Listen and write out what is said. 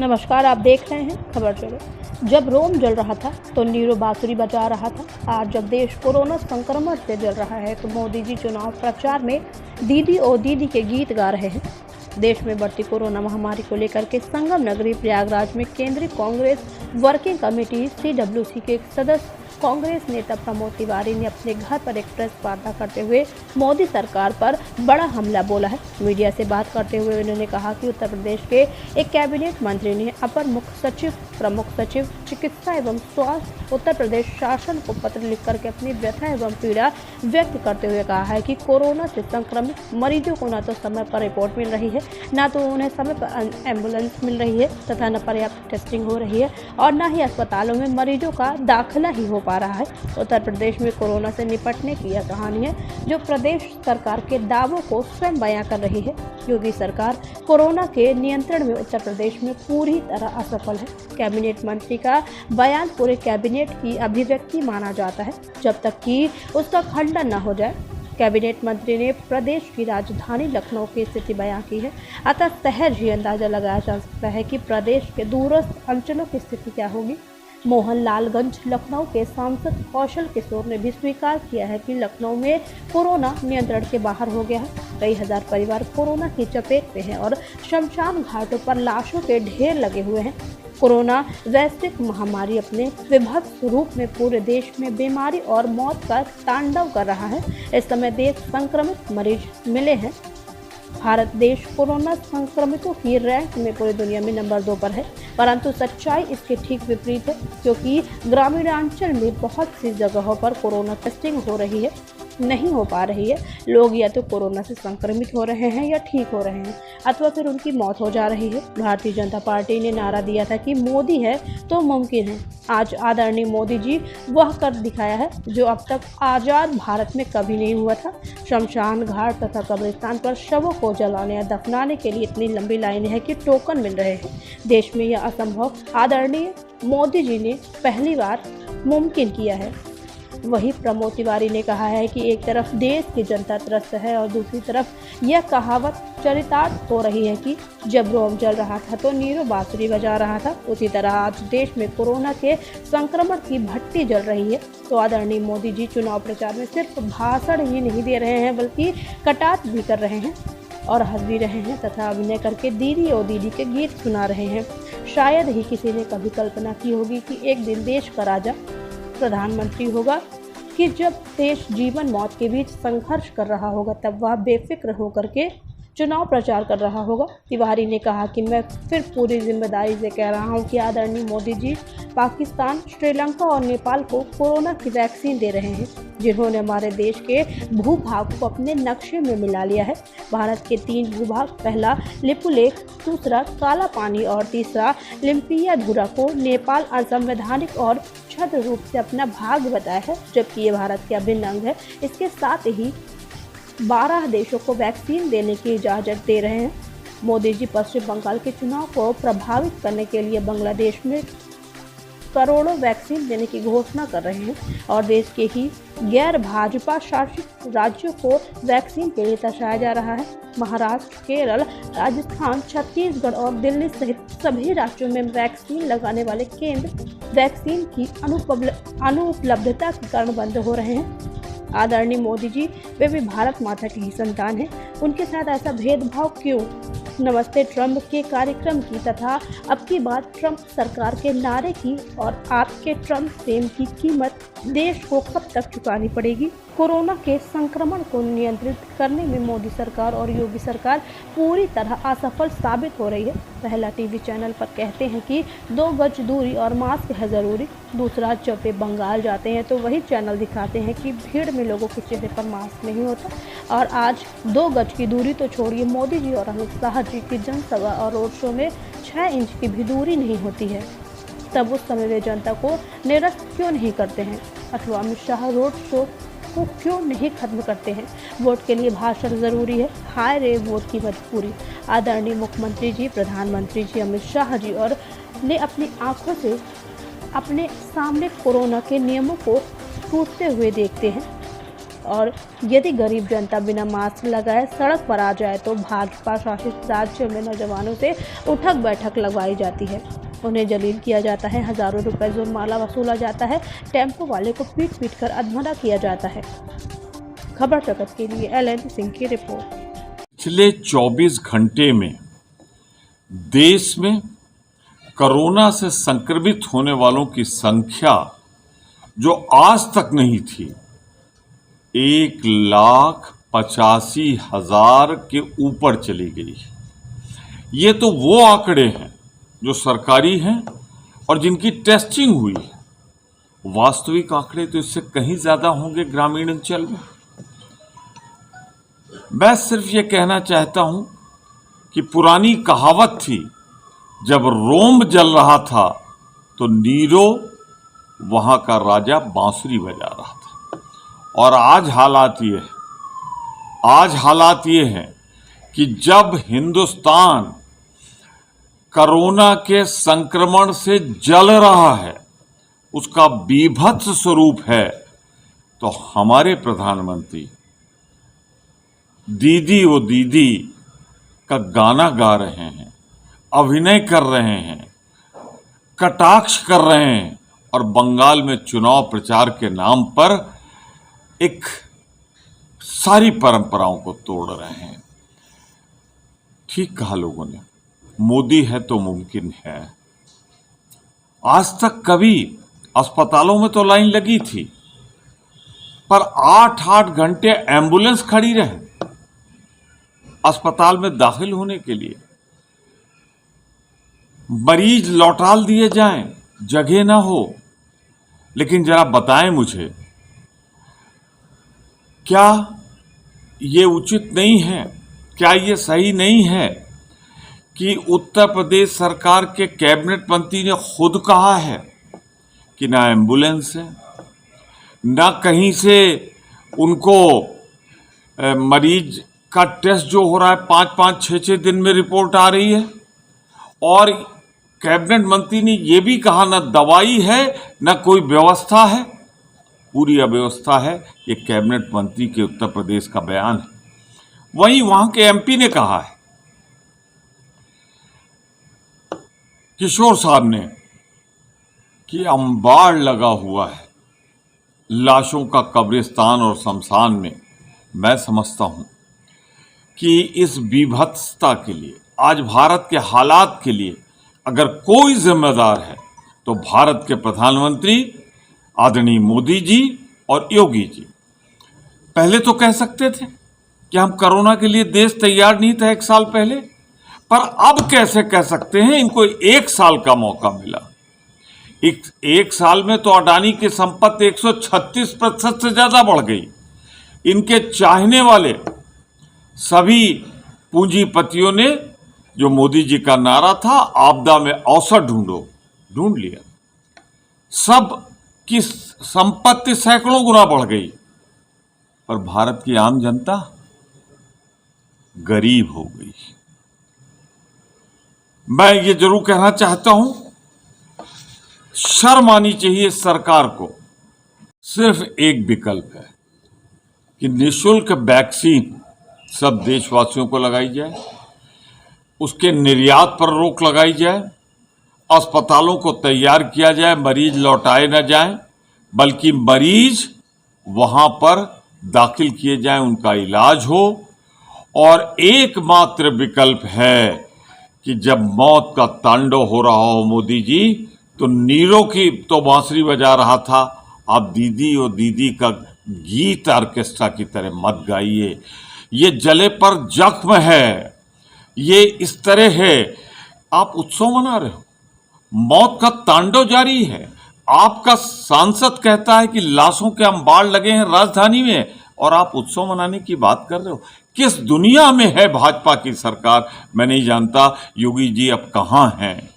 नमस्कार, आप देख रहे हैं खबर चलो। जब रोम जल रहा था तो नीरो बांसुरी बजा रहा था। आज जब देश कोरोना संक्रमण से जल रहा है तो मोदी जी चुनाव प्रचार में दीदी ओ दीदी के गीत गा रहे हैं। देश में बढ़ती कोरोना महामारी को लेकर के संगम नगरी प्रयागराज में केंद्रीय कांग्रेस वर्किंग कमेटी CWC के एक सदस्य कांग्रेस नेता प्रमोद तिवारी ने अपने घर पर एक प्रेस वार्ता करते हुए मोदी सरकार पर बड़ा हमला बोला है। मीडिया से बात करते हुए उन्होंने कहा कि उत्तर प्रदेश के एक कैबिनेट मंत्री ने अपर मुख्य सचिव, प्रमुख सचिव चिकित्सा एवं स्वास्थ्य उत्तर प्रदेश शासन को पत्र लिख करके अपनी व्यथा एवं पीड़ा व्यक्त करते हुए कहा है कि कोरोना से संक्रमित मरीजों को न तो समय पर रिपोर्ट मिल रही है, न तो उन्हें समय पर एम्बुलेंस मिल रही है तथा न पर्याप्त टेस्टिंग हो रही है और न ही अस्पतालों में मरीजों का दाखिला ही हो पा रहा है। उत्तर प्रदेश में कोरोना से निपटने की यह कहानी है जो प्रदेश सरकार के दावों को स्वयं बयां कर रही है। योगी सरकार कोरोना के नियंत्रण में उत्तर प्रदेश में पूरी तरह असफल है। कैबिनेट मंत्री का बयान पूरे कैबिनेट की अभिव्यक्ति माना जाता है जब तक कि उसका खंडन न हो जाए। कैबिनेट मंत्री ने प्रदेश की राजधानी लखनऊ की स्थिति बयां की है, अतः सहज ही अंदाजा लगाया जा सकता है कि प्रदेश के दूरस्थ अंचलों की स्थिति क्या होगी। मोहनलालगंज लखनऊ के सांसद कौशल किशोर ने भी स्वीकार किया है कि लखनऊ में कोरोना नियंत्रण के बाहर हो गया है। कई हजार परिवार कोरोना की चपेट में हैं और शमशान घाटों पर लाशों के ढेर लगे हुए हैं। कोरोना वैश्विक महामारी अपने विभत्स रूप में पूरे देश में बीमारी और मौत का तांडव कर रहा है। इस समय देश संक्रमित मरीज मिले हैं। भारत देश कोरोना संक्रमितों की रैंक में पूरी दुनिया में नंबर 2 पर है, परंतु सच्चाई इसके ठीक विपरीत है क्योंकि ग्रामीणांचल में बहुत सी जगहों पर कोरोना टेस्टिंग हो रही है, नहीं हो पा रही है। लोग या तो कोरोना से संक्रमित हो रहे हैं या ठीक हो रहे हैं अथवा फिर उनकी मौत हो जा रही है। भारतीय जनता पार्टी ने नारा दिया था कि मोदी है तो मुमकिन है। आज आदरणीय मोदी जी वह कर दिखाया है जो अब तक आज़ाद भारत में कभी नहीं हुआ था। शमशान घाट तथा कब्रिस्तान पर शवों को जलाने या दफनाने के लिए इतनी लंबी लाइनें हैं कि टोकन मिल रहे हैं। देश में यह असंभव आदरणीय मोदी जी ने पहली बार मुमकिन किया है। वही प्रमोद तिवारी ने कहा है कि एक तरफ देश की जनता त्रस्त है और दूसरी तरफ यह कहावत चरितार्थ हो रही है कि जब रोम जल रहा था तो नीरो बांसुरी बजा रहा था। उसी तरह आज देश में कोरोना के संक्रमण की भट्टी जल रही है। तो आदरणीय मोदी जी चुनाव प्रचार में सिर्फ भाषण ही नहीं दे रहे हैं बल्कि कटाक्ष भी कर रहे हैं और हंस भी रहे हैं तथा अभिनय करके दीदी ओ दीदी के गीत सुना रहे हैं। शायद ही किसी ने कभी कल्पना की होगी कि एक दिन देश का राजा प्रधानमंत्री होगा, कि जब देश जीवन मौत के बीच संघर्ष कर रहा होगा तब वह बेफिक्र होकर के चुनाव प्रचार कर रहा होगा। तिवारी ने कहा कि मैं फिर पूरी जिम्मेदारी से कह रहा हूं कि आदरणीय मोदी जी पाकिस्तान, श्रीलंका और नेपाल को कोरोना की वैक्सीन दे रहे हैं, जिन्होंने हमारे देश के भूभाग को अपने नक्शे में मिला लिया है। भारत के 3 भूभाग, पहला लिपुलेख, दूसरा काला पानी और तीसरा लिम्पियाधुरा को नेपाल असंवैधानिक और छद्म रूप से अपना भाग बताया है, जबकि ये भारत के अभिन्न अंग है। इसके साथ ही 12 देशों को वैक्सीन देने की इजाज़त दे रहे हैं। मोदी जी पश्चिम बंगाल के चुनाव को प्रभावित करने के लिए बांग्लादेश में करोड़ों वैक्सीन देने की घोषणा कर रहे हैं और देश के ही गैर भाजपा शासित राज्यों को वैक्सीन के लिए तर्शाया जा रहा है। महाराष्ट्र, केरल, राजस्थान, छत्तीसगढ़ और दिल्ली सहित सभी राज्यों में वैक्सीन लगाने वाले केंद्र वैक्सीन की अनुपलब्धता के कारण बंद हो रहे हैं। आदरणीय मोदी जी वे भी भारत माता की ही संतान हैं, उनके साथ ऐसा भेदभाव क्यों? नमस्ते ट्रम्प के कार्यक्रम की तथा अब की बात ट्रम्प सरकार के नारे की और आपके ट्रम्प प्रेम की कीमत देश को कब तक चुकानी पड़ेगी? कोरोना के संक्रमण को नियंत्रित करने में मोदी सरकार और योगी सरकार पूरी तरह असफल साबित हो रही है। पहला टीवी चैनल पर कहते हैं कि 2 गज दूरी और मास्क है ज़रूरी, दूसरा जब वे बंगाल जाते हैं तो वही चैनल दिखाते हैं कि भीड़ में लोगों के चेहरे पर मास्क नहीं होता। और आज 2 गज की दूरी तो छोड़िए, मोदी जी और अमित शाह जी की जनसभा और रोड शो में 6 इंच की भी दूरी नहीं होती है। तब उस समय वे जनता को निरस्त क्यों नहीं करते हैं अथवा अमित शाह रोड शो को क्यों नहीं खत्म करते हैं? वोट के लिए भाषण जरूरी है, हाय रे वोट की मजबूरी। आदरणीय मुख्यमंत्री जी, प्रधानमंत्री जी, अमित शाह जी और ने अपनी आंखों से अपने सामने कोरोना के नियमों को टूटते हुए देखते हैं। और यदि गरीब जनता बिना मास्क लगाए सड़क पर आ जाए तो भाजपा शासित राज्य में नौजवानों से उठक बैठक लगवाई जाती है, उन्हें जलील किया जाता है, हजारों रुपए जुर्माना वसूला जाता है, टेम्पो वाले को पीट कर अधमरा किया जाता है। खबर जगत के लिए LN सिंह की रिपोर्ट। पिछले 24 घंटे में देश में कोरोना से संक्रमित होने वालों की संख्या जो आज तक नहीं थी, 1,85,000 के ऊपर चली गई। ये तो वो आंकड़े हैं जो सरकारी हैं और जिनकी टेस्टिंग हुई है। वास्तविक आंकड़े तो इससे कहीं ज्यादा होंगे ग्रामीण अंचल में। मैं सिर्फ ये कहना चाहता हूं कि पुरानी कहावत थी, जब रोम जल रहा था तो नीरो वहां का राजा बांसुरी बजा रहा था। और आज हालात ये हैं कि जब हिंदुस्तान कोरोना के संक्रमण से जल रहा है, उसका बीभत्स स्वरूप है, तो हमारे प्रधानमंत्री दीदी वो दीदी का गाना गा रहे हैं, अभिनय कर रहे हैं, कटाक्ष कर रहे हैं और बंगाल में चुनाव प्रचार के नाम पर एक सारी परंपराओं को तोड़ रहे हैं। ठीक कहा लोगों ने, मोदी है तो मुमकिन है। आज तक कभी अस्पतालों में तो लाइन लगी थी, पर 8-8 घंटे एम्बुलेंस खड़ी रहे अस्पताल में दाखिल होने के लिए। मरीज लौटाल दिए जाएं, जगह ना हो। लेकिन जरा बताएं मुझे, क्या ये उचित नहीं है, क्या ये सही नहीं है कि उत्तर प्रदेश सरकार के कैबिनेट मंत्री ने खुद कहा है कि ना एम्बुलेंस है, ना कहीं से उनको मरीज का टेस्ट जो हो रहा है 5-5, 6-6 दिन में रिपोर्ट आ रही है, और कैबिनेट मंत्री ने यह भी कहा ना दवाई है ना कोई व्यवस्था है, पूरी अव्यवस्था है। ये कैबिनेट मंत्री के उत्तर प्रदेश का बयान है। वहीं वहां के MP ने कहा है, किशोर साहब ने, कि अंबाड़ लगा हुआ है लाशों का कब्रिस्तान और शमशान में। मैं समझता हूं कि इस बीभत्सता के लिए, आज भारत के हालात के लिए अगर कोई जिम्मेदार है तो भारत के प्रधानमंत्री आदरणीय मोदी जी और योगी जी। पहले तो कह सकते थे कि हम कोरोना के लिए देश तैयार नहीं था 1 साल पहले, पर अब कैसे कह सकते हैं? इनको 1 साल का मौका मिला। एक साल में तो अडानी की संपत्ति 136% से ज्यादा बढ़ गई। इनके चाहने वाले सभी पूंजीपतियों ने, जो मोदी जी का नारा था, आपदा में अवसर ढूंढो, ढूंढ लिया। सब की संपत्ति सैकड़ों गुना बढ़ गई, पर भारत की आम जनता गरीब हो गई। मैं ये जरूर कहना चाहता हूं, शर्म आनी चाहिए सरकार को। सिर्फ एक विकल्प है कि निःशुल्क वैक्सीन सब देशवासियों को लगाई जाए, उसके निर्यात पर रोक लगाई जाए, अस्पतालों को तैयार किया जाए, मरीज लौटाए न जाएं, बल्कि मरीज वहां पर दाखिल किए जाएं, उनका इलाज हो। और एकमात्र विकल्प है कि जब मौत का तांडव हो रहा हो मोदी जी, तो नीरो की तो बांसुरी बजा रहा था, आप दीदी और दीदी का गीत ऑर्केस्ट्रा की तरह मत गाइए। ये जले पर जख्म है, ये इस तरह है। आप उत्सव मना रहे हो, मौत का तांडव जारी है। आपका सांसद कहता है कि लाशों के अंबार लगे हैं राजधानी में, और आप उत्सव मनाने की बात कर रहे हो। किस दुनिया में है भाजपा की सरकार? मैं नहीं जानता योगी जी अब कहां हैं।